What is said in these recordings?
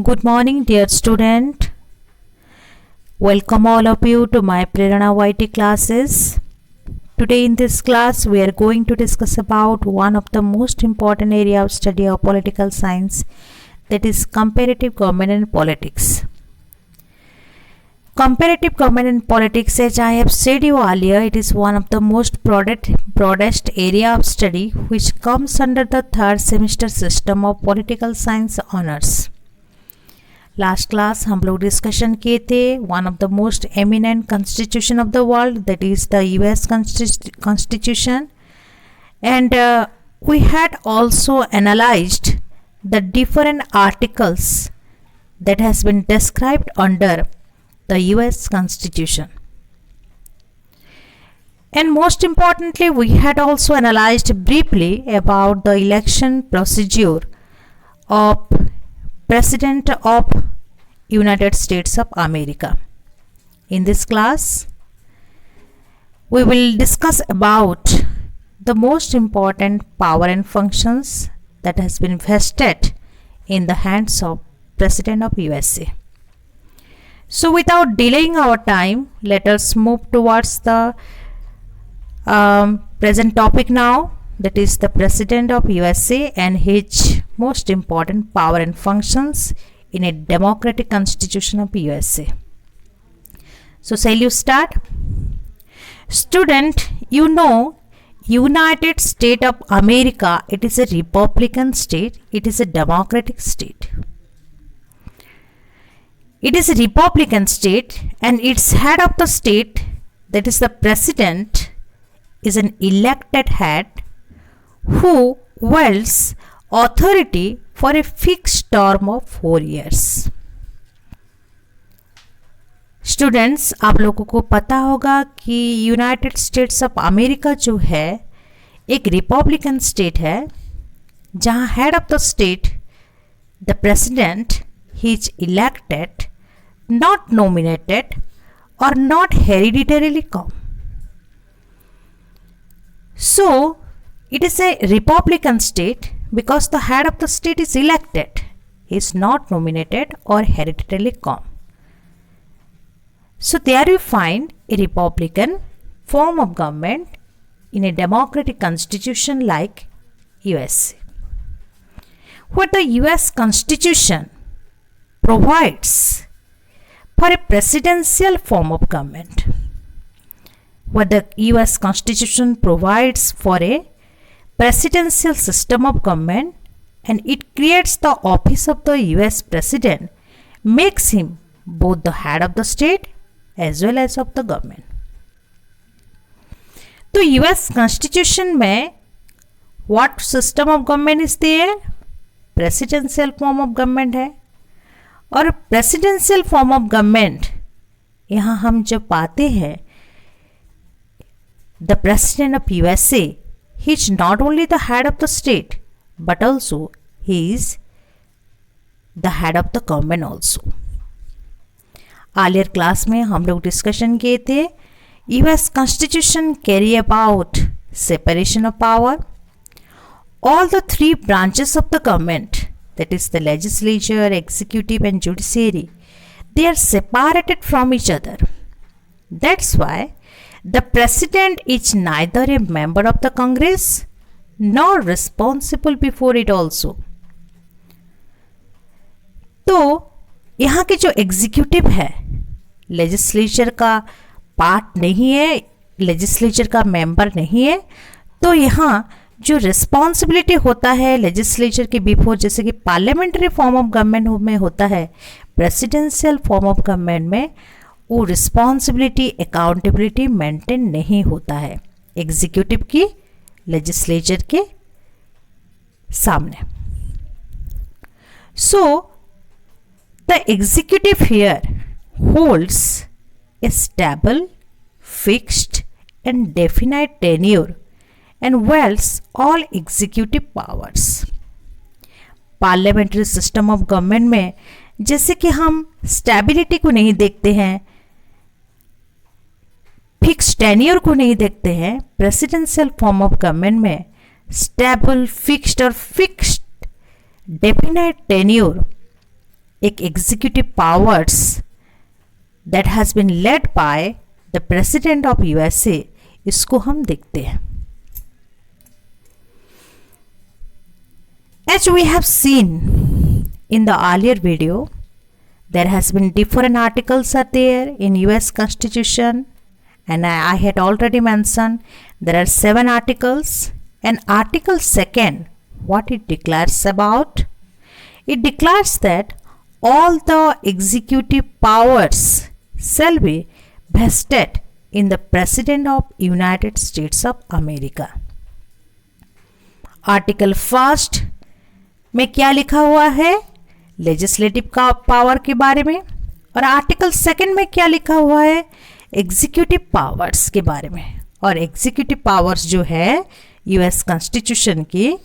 Good morning, dear student. Welcome all of you to my Prerana YT classes. Today in this class, we are going to discuss about one of the most important area of study of political science, that is comparative government and politics. Comparative government and politics, as I have said you earlier, it is one of the most broadest area of study which comes under the third semester system of political science honors. Last class हम लोग discussion किए थे one of the most eminent constitution of the world, that is the US constitution, and we had also analysed the different articles that has been described under the US Constitution. And most importantly, we had also analyzed briefly about the election procedure of President of United States of America. In this class, we will discuss about the most important power and functions that has been vested in the hands of President of USA. So without delaying our time, let us move towards the present topic now, that is the President of USA and his most important power and functions in a democratic constitution of USA. So shall you start? Student, you know United States of America, it is a republican state, it is a democratic state. It is a republican state and its head of the state, that is the president, is an elected head who wields authority for a fixed term of 4 years. Students, आप लोगों को पता होगा कि United States of America जो है एक Republican state है, जहां head of the state the president he is elected, not nominated और not hereditarily come. So it is a republican state because the head of the state is elected, he is not nominated or hereditarily come. So there you find a republican form of government in a democratic constitution like USA. What the US Constitution provides for a presidential form of government. What the US Constitution provides for a presidential system of government, and it creates the office of the US president, makes him both the head of the state as well as of the government. तो US Constitution में what system of government is there? Presidential form of government है. और presidential form of government यहाँ हम जब पाते हैं the president of USA, he is not only the head of the state but also he is the head of the government also. Earlier class में हम लोग डिस्कशन किए थे US Constitution carry about separation of power. All the three branches of the government, that is the legislature, executive and judiciary, they are separated from each other. That's why the president is neither a member of the Congress nor responsible before it also. तो यहाँ के जो executive है, legislature का part नहीं है, legislature का member नहीं है, तो यहाँ जो रिस्पॉन्सिबिलिटी होता है लेजिस्लेचर के बिफोर, जैसे कि पार्लियामेंट्री फॉर्म ऑफ गवर्नमेंट में होता है, प्रेसिडेंशियल फॉर्म ऑफ गवर्नमेंट में वो रिस्पॉन्सिबिलिटी, अकाउंटेबिलिटी मेंटेन नहीं होता है एग्जीक्यूटिव की लेजिस्लेचर के सामने. So the executive here holds a stable, fixed and definite tenure and wields all executive powers. Parliamentary system of government में जैसे कि हम स्टेबिलिटी को नहीं देखते हैं, फिक्स टेन्योर को नहीं देखते हैं, प्रेसिडेंशियल फॉर्म ऑफ गवर्नमेंट में स्टेबल, फिक्स्ड और फिक्स्ड डेफिनाइट टेन्योर एक executive powers that has been led by the president of USA, इसको हम देखते हैं. As we have seen in the earlier video, there has been different articles are there in US Constitution, and I had already mentioned there are 7 articles. And Article 2, what it declares about? It declares that all the executive powers shall be vested in the President of United States of America. Article 1 में क्या लिखा हुआ है? Legislative का power के बारे में. और आर्टिकल 2 में क्या लिखा हुआ है? एग्जीक्यूटिव पावर्स के बारे में. और एग्जीक्यूटिव पावर्स जो है यूएस कॉन्स्टिट्यूशन की,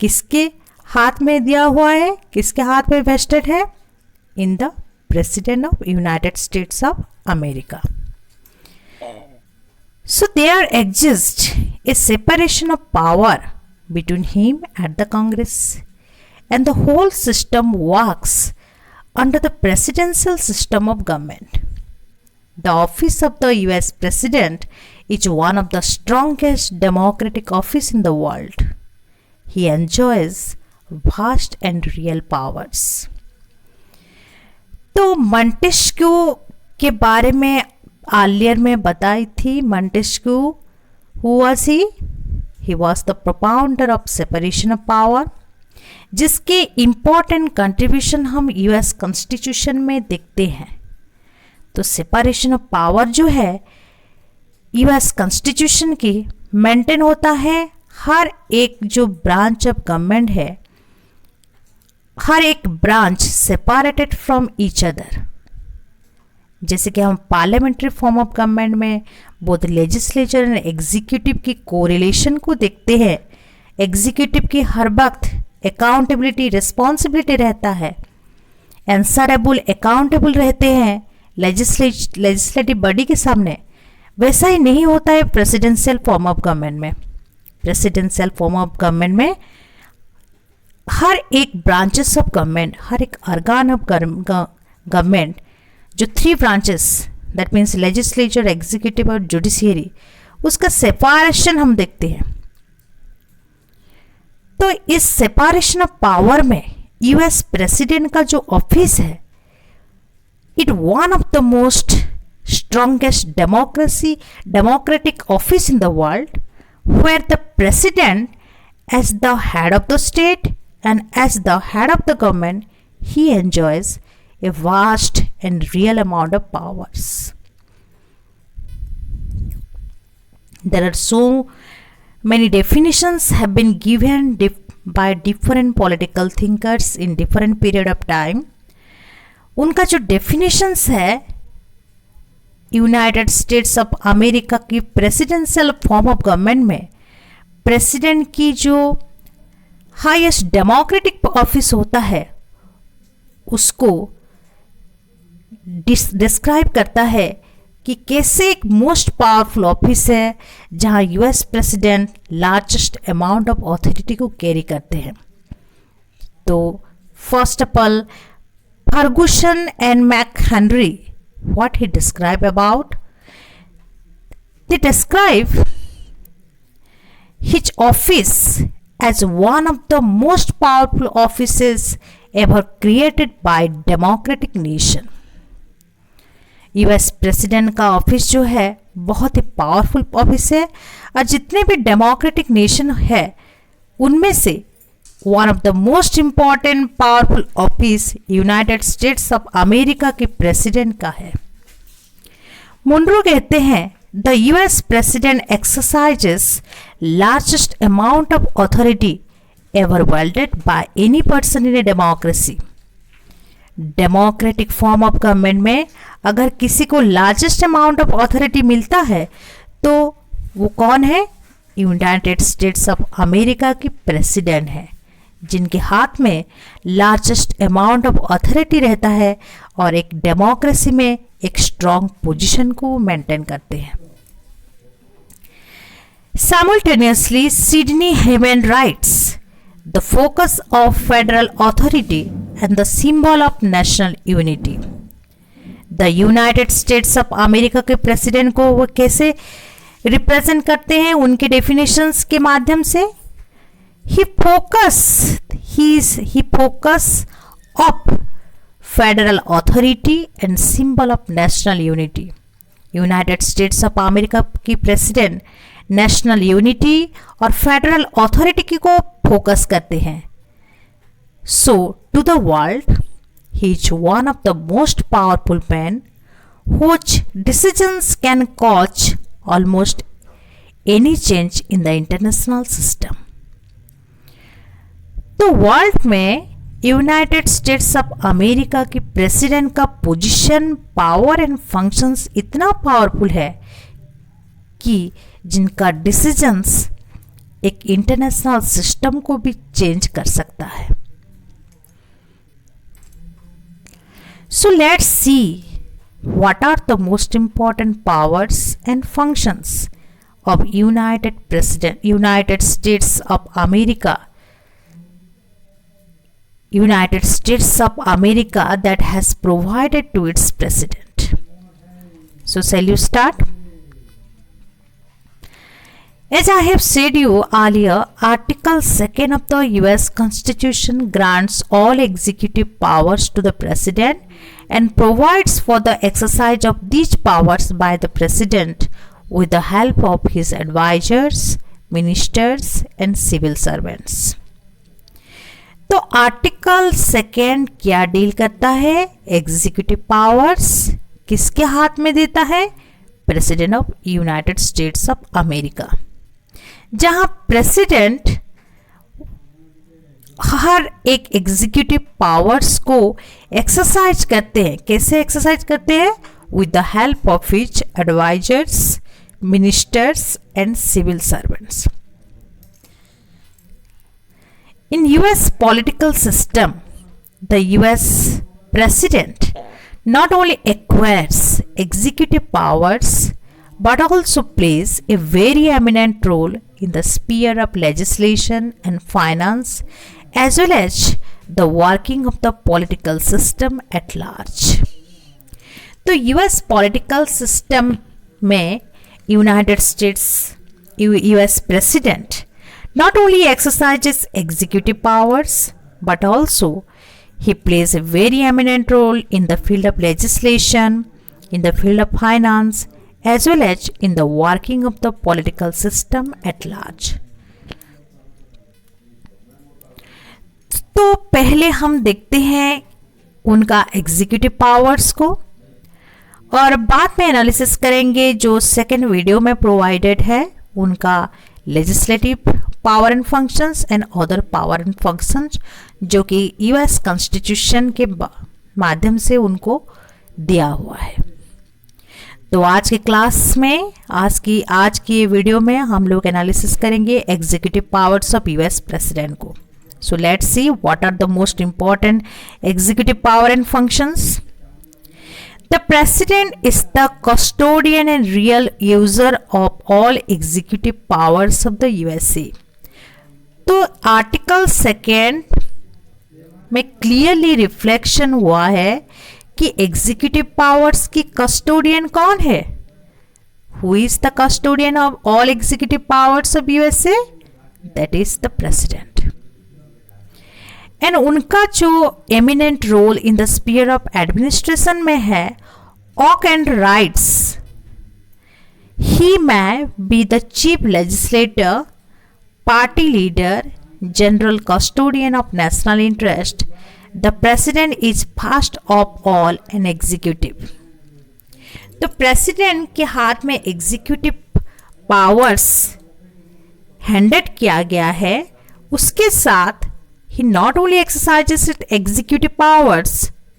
किसके हाथ में दिया हुआ है, किसके हाथ में वेस्टेड है? In the president of United States of America. So there exist a separation of power between him and the Congress, and the whole system works under the presidential system of government. The office of the US President is one of the strongest democratic office in the world. He enjoys vast and real powers. तो Montesquieu के बारे में आलियर में बताई थी. Montesquieu who was he? He was the propounder of separation of power, जिसके important contribution हम US constitution में देखते हैं. तो सेपरेशन ऑफ पावर जो है यूएस कॉन्स्टिट्यूशन की मेंटेन होता है. हर एक जो ब्रांच ऑफ गवर्नमेंट है, हर एक branch separated from each other. जैसे कि हम पार्लियामेंट्री फॉर्म ऑफ गवर्नमेंट में बोथ लेजिस्लेचर एंड एग्जीक्यूटिव की कोरिलेशन को देखते हैं. एग्जीक्यूटिव की हर वक्त अकाउंटेबिलिटी, रिस्पॉन्सिबिलिटी रहता है, आंसरेबल, अकाउंटेबल रहते हैं लेजिस्लेटिव बॉडी के सामने. वैसा ही नहीं होता है प्रेसिडेंशियल फॉर्म ऑफ गवर्नमेंट में. प्रेसिडेंशियल फॉर्म ऑफ गवर्नमेंट में हर एक ब्रांचेस ऑफ गवर्नमेंट, हर एक ऑर्गन ऑफ गवर्नमेंट, जो 3 branches that means legislature, executive और जुडिशियरी, उसका सेपरेशन हम देखते हैं. तो इस सेपरेशन ऑफ पावर में यूएस प्रेसिडेंट का जो ऑफिस है, it one of the most strongest democratic office in the world, where the president as the head of the state and as the head of the government, he enjoys a vast and real amount of powers. There are so many definitions have been given by different political thinkers in different period of time. उनका जो definitions है United States of America की presidential form of government में, president की जो highest democratic office होता है उसको डिस्क्राइब करता है कि कैसे एक मोस्ट पावरफुल ऑफिस है जहां US president largest amount of authority को कैरी करते हैं. तो first of all Ferguson and McHenry, what he describe about? They describe his office as one of the most powerful offices ever created by democratic nation. US president का office जो है बहुत ही powerful office है, और जितने भी democratic nation है उनमें से one of the most important powerful office United States of America के प्रेसिडेंट का है. मुनरो कहते हैं the US president exercises largest amount of authority ever wielded by any person in a democracy. Democratic form of government में अगर किसी को largest amount of authority मिलता है तो वो कौन है? यूनाइटेड स्टेट्स ऑफ अमेरिका की प्रेसिडेंट है, जिनके हाथ में लार्जेस्ट अमाउंट ऑफ अथॉरिटी रहता है और एक डेमोक्रेसी में एक स्ट्रॉन्ग पोजीशन को मेंटेन करते हैं. Simultaneously, Sydney Heman writes, the focus of federal authority and the symbol of national unity. The United States of America के प्रेसिडेंट को वो कैसे रिप्रेजेंट करते हैं उनके डेफिनेशंस के माध्यम से? He focus of federal authority and symbol of national unity. United States of America की प्रेसिडेंट नेशनल यूनिटी और फेडरल अथॉरिटी को फोकस करते हैं. So to the world he is one of the most powerful man which decisions can cause almost any change in the international system. तो world में United States of America की president का position, power and functions इतना powerful है कि जिनका decisions एक international system को भी चेंज कर सकता है. So let's see what are the most important powers and functions of United States of America. United States of America that has provided to its president. So shall you start? As I have said you earlier, Article 2 of the US Constitution grants all executive powers to the president and provides for the exercise of these powers by the president with the help of his advisors, ministers and civil servants. तो article 2 क्या deal करता है? Executive powers किसके हाथ में देता है? President of United States of America. जहां प्रेसिडेंट हर एक एग्जीक्यूटिव पावर्स को एक्सरसाइज करते हैं. कैसे एक्सरसाइज करते हैं? With the help of his advisers, ministers and civil servants. In US political system, the US president not only acquires executive powers but also plays a very eminent role in the sphere of legislation and finance as well as the working of the political system at large. तो US political system में United States US president not only exercises executive powers but also he plays a very eminent role in the field of legislation, in the field of finance as well as in the working of the political system at large. तो पहले हम देखते हैं उनका executive powers को और बाद में एनालिसिस करेंगे जो सेकेंड वीडियो में प्रोवाइडेड है उनका legislative power and functions and other power and functions जो कि यूएस कॉन्स्टिट्यूशन के माध्यम से उनको दिया हुआ है. तो आज के क्लास में आज की वीडियो में हम लोग एनालिसिस करेंगे executive powers of US president को. So let's see what are the most important executive power and functions. The President is the custodian and real user of all executive powers of the USA. तो article 2 में clearly reflection हुआ है कि executive powers की custodian कौन है? Who is the custodian of all executive powers of USA? That is the President. And उनका जो eminent role in the sphere of administration में है ऑक and rights. He may be the chief legislator, party leader, general custodian of national interest. The president is first of all an executive. तो president के हाथ में executive powers handed किया गया है. उसके साथ he not only exercises executive powers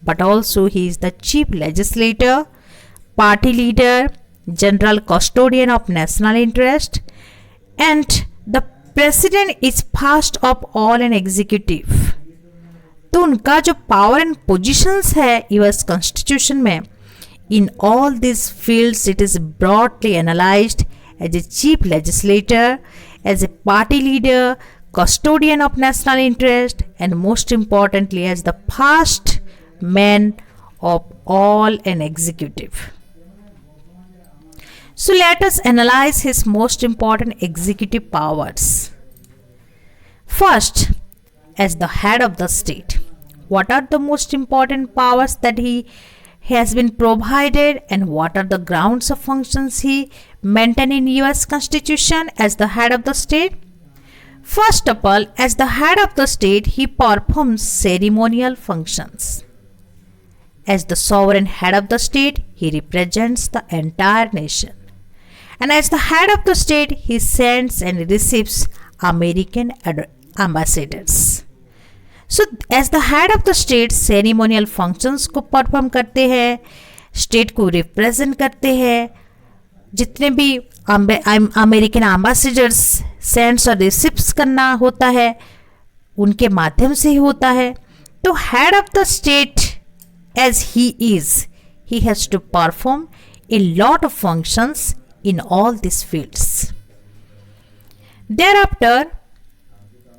but also he is the chief legislator, party leader, general custodian of national interest and the president is first of all an executive. तो उनका जो power and positions है US constitution में in all these fields it is broadly analyzed as a chief legislator, as a party leader, custodian of national interest and most importantly as the first man of all an executive. So let us analyze his most important executive powers. First, as the head of the state, what are the most important powers that he has been provided and what are the grounds of functions he maintained in US Constitution as the head of the state? First of all, as the head of the state, he performs ceremonial functions. As the sovereign head of the state, he represents the entire nation. And as the head of the state, he sends and receives American ambassadors. So, as the head of the state, ceremonial functions को perform करते हैं, state को represent करते हैं, जितने भी American ambassadors sends और रिसिप्स करना होता है उनके माध्यम से ही होता है. तो head of the state as he is, he has to perform a lot of functions in all these fields. Thereafter,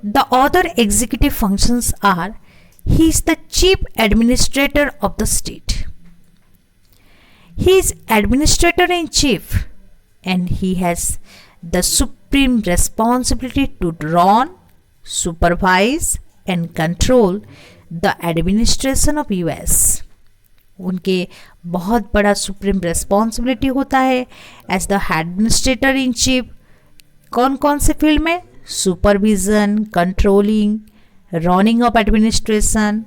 the other executive functions are, he is the chief administrator of the state. He is administrator in chief and he has the supreme responsibility to run, supervise and control the administration of US. उनके बहुत बड़ा supreme responsibility होता है as the administrator in chief. कौन कौन से field में? Supervision, controlling, running of administration.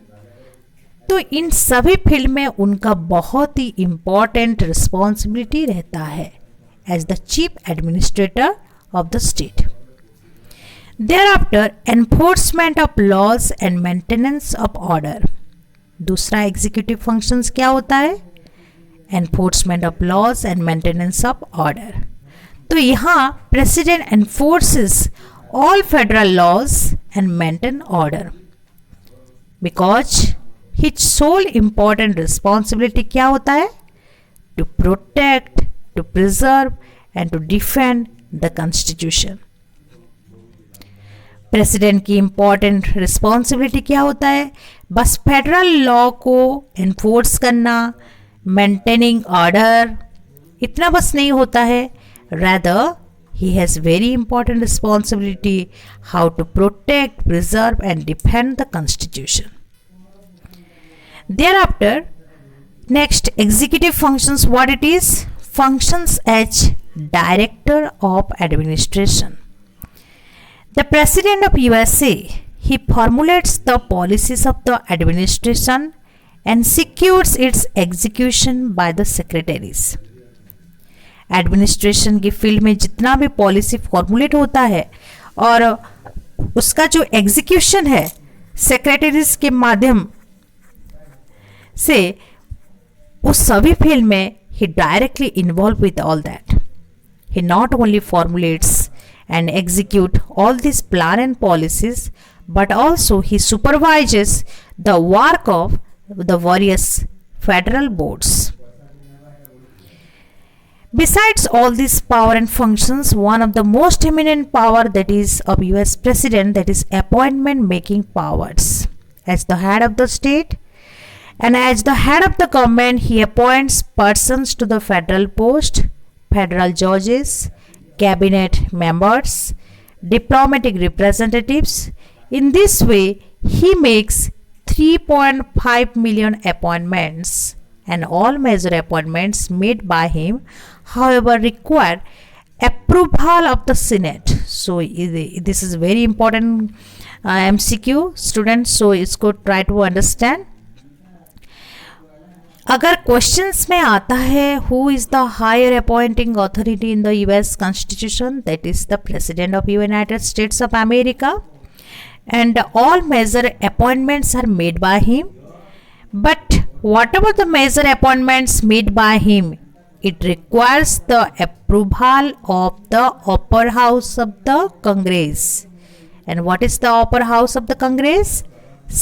तो इन सभी फील्ड में उनका बहुत ही इम्पॉर्टेंट रिस्पॉन्सिबिलिटी रहता है as the chief administrator of the state. Thereafter, enforcement of laws and maintenance of order. दूसरा एग्जीक्यूटिव फंक्शंस क्या होता है? Enforcement of laws and maintenance of order. तो यहाँ president enforces all federal laws and maintain order because his sole important responsibility क्या होता है? To protect, to preserve and to defend the constitution. President की important responsibility क्या होता है? बस फेडरल लॉ को एनफोर्स करना, मेंटेनिंग ऑर्डर, इतना बस नहीं होता है. Rather he has very important responsibility how to protect, preserve and defend the constitution. Thereafter, next executive functions, what it is? Functions as director of administration. The President of USA, he formulates the policies of the administration and secures its execution by the secretaries. Administration की field में जितना भी policy formulate होता है और उसका जो execution है सेक्रेटरीज के माध्यम से, उस सभी फील्ड में he directly involved with all that. He not only formulates and execute all these plan and policies, but also he supervises the work of the various federal boards. Besides all these power and functions, one of the most eminent power that is of US President, that is appointment making powers. As the head of the state and as the head of the government, he appoints persons to the federal post, federal judges, cabinet members, diplomatic representatives. In this way, he makes 3.5 million appointments, and all major appointments made by him, however, require approval of the Senate. So this is very important MCQ students, so इसको try to understand. अगर questions में आता है who is the higher appointing authority in the US constitution, that is the president of United States of America, and all major appointments are made by him. But whatever the major appointments made by him, it requires the approval of the upper house of the Congress. And what is the upper house of the Congress?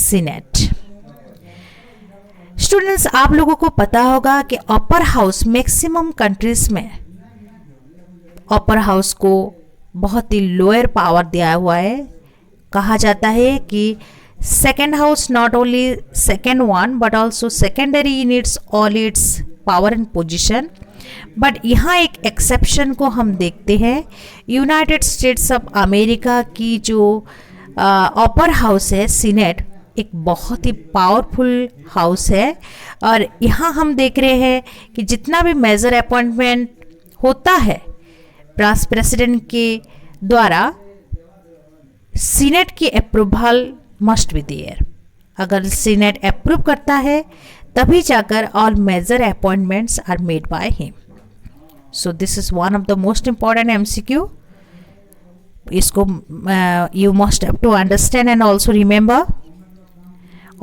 Senate. Students, आप लोगों को पता होगा कि upper house maximum countries में upper house को बहुत ही lower power दिया हुआ है. कहा जाता है कि Second house not only second one but also secondary in its all its power and position. But यहाँ एक एक्सेप्शन को हम देखते हैं. यूनाइटेड स्टेट्स ऑफ अमेरिका की जो अपर हाउस है सीनेट, एक बहुत ही पावरफुल हाउस है. और यहाँ हम देख रहे हैं कि जितना भी मेजर अपॉइंटमेंट होता है प्रेसिडेंट के द्वारा, सीनेट की अप्रूवल मस्ट बी देयर. अगर सीनेट अप्रूव करता है तभी जाकर all major appointments are made by him. So this is one of the most important MCQ. इसको you must have to understand and also remember.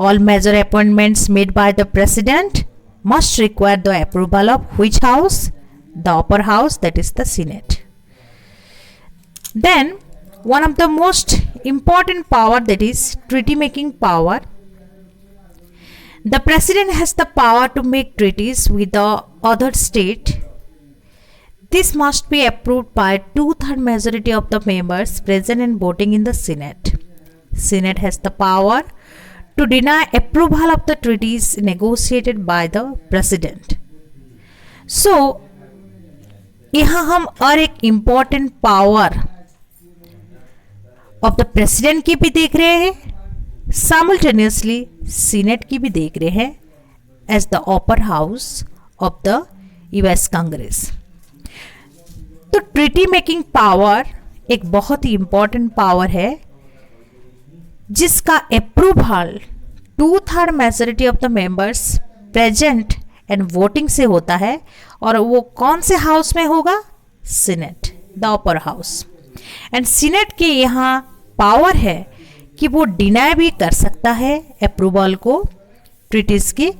All major appointments made by the president must require the approval of which house? The upper house, that is the Senate. Then one of the most important power, that is treaty making power. The president has the power to make treaties with the other state. This must be approved by 2/3 majority of the members present and voting in the Senate. Senate has the power to deny approval of the treaties negotiated by the president. So यहाँ हम और एक important power of the president की भी देख रहे हैं, simultaneously Senate की भी देख रहे हैं as the upper house of the US Congress. तो treaty making power एक बहुत ही important power है जिसका approval 2/3 majority of the members present and voting से होता है. और वो कौन से हाउस में होगा? Senate, the upper house. And senate के यहाँ पावर है कि वो डिनाई भी कर सकता है अप्रूवल को ट्रीटीज की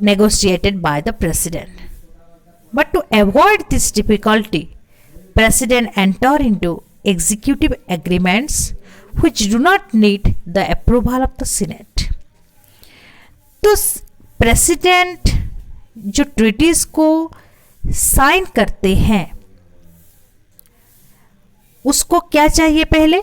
negotiated by the president. But to avoid this difficulty, president enter into executive agreements which do not need the approval of the Senate. तो प्रेसिडेंट जो ट्रीटीज को साइन करते हैं उसको क्या चाहिए? पहले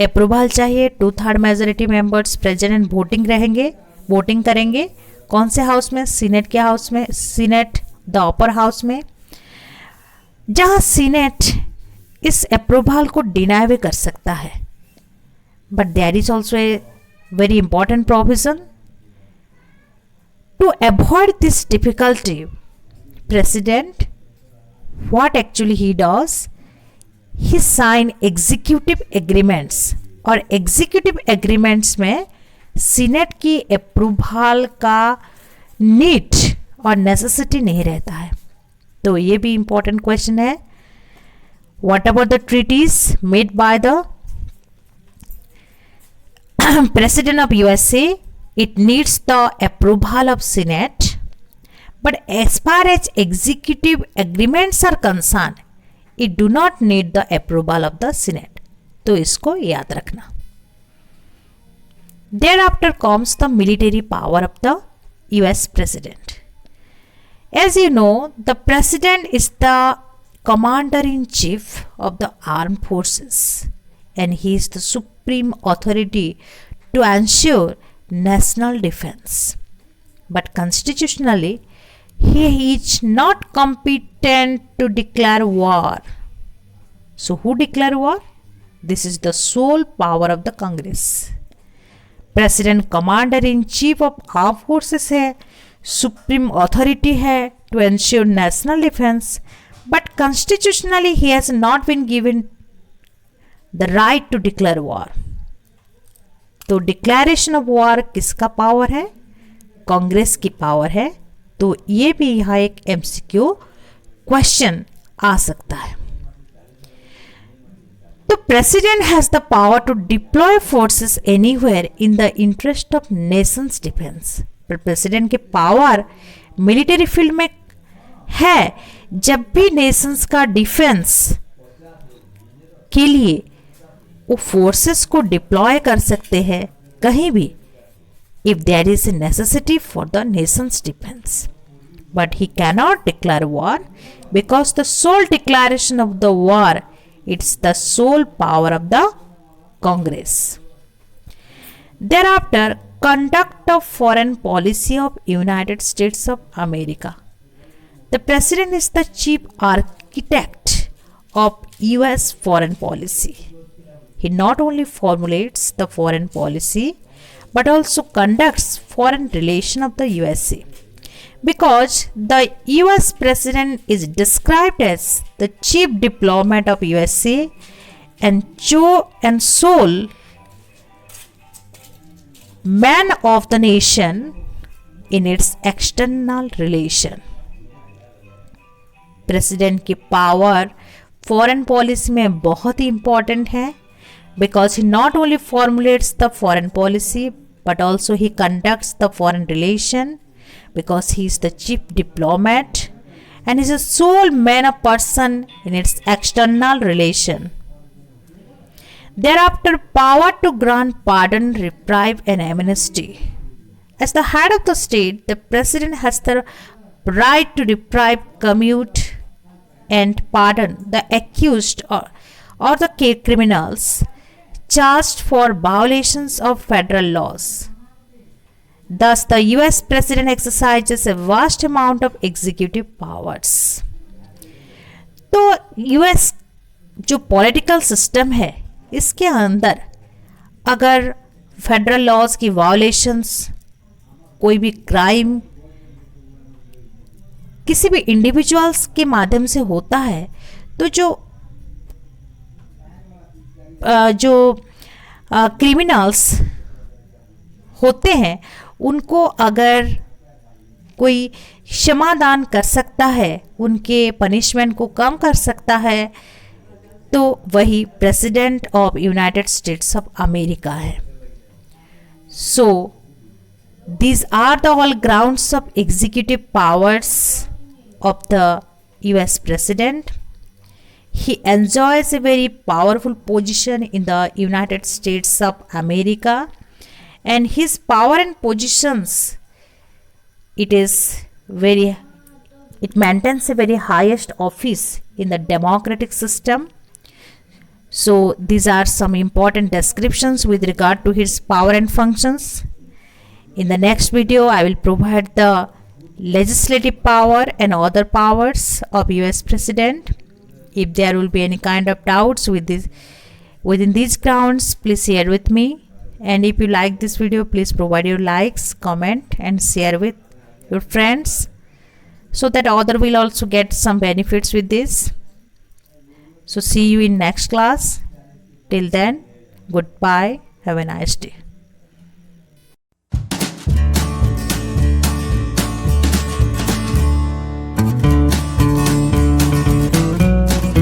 अप्रूवल चाहिए. 2/3 majority members present and voting करेंगे. कौन से हाउस में? सीनेट के हाउस में, सीनेट द अपर हाउस में, जहां सीनेट इस अप्रूवल को डिनाई भी कर सकता है. But there is also a very important provision. To avoid this difficulty, President, what actually he does, he sign executive agreements. और executive agreements में Senate की अप्रूवल का नीड और नेसेसिटी नहीं रहता है. तो ये भी important question है. What about the treaties made by the President of USA? It needs the approval of Senate, but as far as executive agreements are concerned, it do not need the approval of the Senate. तो इसको याद रखना. Thereafter comes the military power of the US President. As you know, the President is the Commander-in-Chief of the Armed Forces, and he is the supreme authority to ensure national defense. But constitutionally, he is not competent to declare war. So who declare war? This is the sole power of the Congress. President Commander-in-Chief of Armed Forces है, supreme authority है to ensure national defense. But constitutionally, he has not been given the right to declare war. तो declaration of war किसका power है? कांग्रेस की power है. तो ये भी यहाँ एक एमसीक्यू क्वेश्चन आ सकता है. तो president has the power to deploy forces anywhere in the interest of nations defence. President के पावर मिलिट्री फील्ड में है जब भी नेशंस का डिफेंस के लिए वो फोर्सेस को डिप्लॉय कर सकते हैं कहीं भी, if there is a necessity for the nations defence. But he cannot declare war because the sole declaration of the war, it's the sole power of the Congress. Thereafter, conduct of foreign policy of United States of America. The president is the chief architect of US foreign policy. He not only formulates the foreign policy but also conducts foreign relation of the USA. Because the US president is described as the chief diplomat of USA and sole man of the nation in its external relation. President की power foreign policy में बहुत ही important है because he not only formulates the foreign policy but also he conducts the foreign relation because he is the chief diplomat and is a sole man of person in its external relation. Thereafter, power to grant pardon, reprieve and amnesty. As the head of the state, the president has the right to reprieve, commute and pardon the accused or the criminals charged for violations of federal laws. Thus, the US president exercises a vast amount of executive powers. तो US जो political system है इसके अंदर अगर federal laws की violations, कोई भी crime किसी भी इंडिविजुअल्स के माध्यम से होता है तो जो क्रिमिनल्स होते हैं उनको अगर कोई क्षमादान कर सकता है, उनके पनिशमेंट को कम कर सकता है, तो वही president of United States of America है. सो these are the all grounds of executive powers of the US president. He enjoys a very powerful position in the United States of America, and his power and positions it maintains a very highest office in the democratic system. So these are some important descriptions with regard to his power and functions. In the next video, I will provide the legislative power and other powers of US President. If there will be any kind of doubts within these grounds, please share with me. And if you like this video, please provide your likes, comment and share with your friends so that other will also get some benefits with this. So see you in next class. Till then, goodbye. Have a nice day.